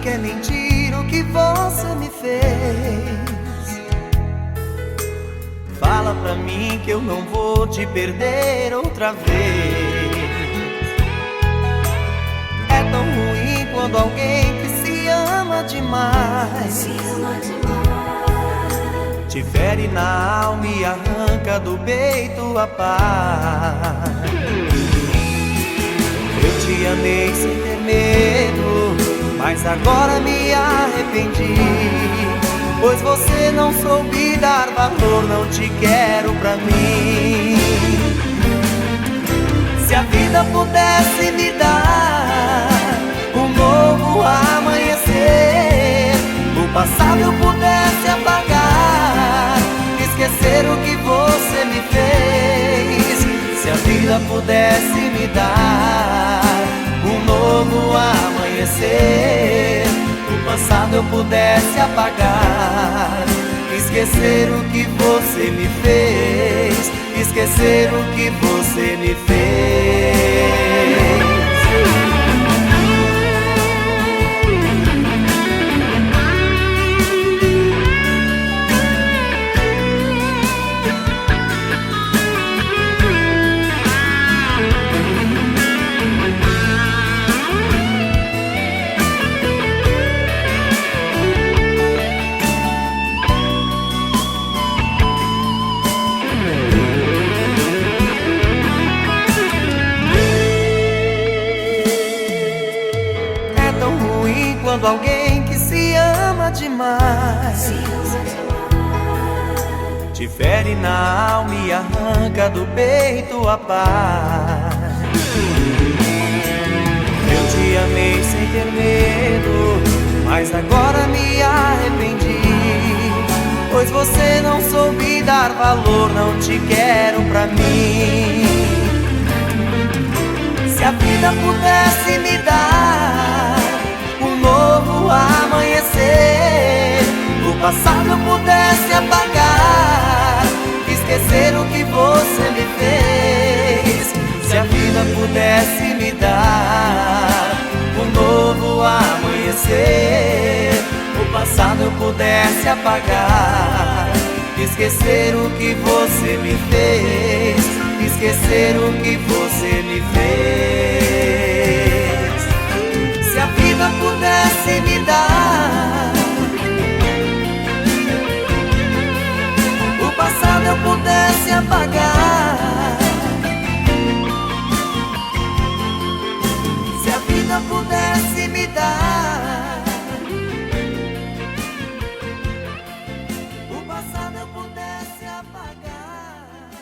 que é mentira o que você me fez. Fala pra mim que eu não vou te perder outra vez. É tão ruim quando alguém que se ama demais te fere na alma e arranca do peito a paz. Eu te amei sem ter medo, mas agora me arrependi, pois você não soube dar valor, não te quero pra mim. Se a vida pudesse me dar um novo amanhecer, o passado eu pudesse apagar, esquecer o que você me fez. Se a vida pudesse me dar um novo amanhecer, o passado eu pudesse apagar, esquecer o que você me fez, esquecer o que você me fez. Quando alguém que se ama demais te fere na alma e arranca do peito a paz. Eu te amei sem ter medo, mas agora me arrependi, pois você não soube dar valor, não te quero pra mim. Se a vida pudesse me dar um novo amanhecer, o passado eu pudesse apagar, esquecer o que você me fez. Se a vida pudesse me dar um novo amanhecer, o passado eu pudesse apagar, esquecer o que você me fez, esquecer o que você me fez. Se a vida pudesse me dar o passado eu pudesse apagar, se a vida pudesse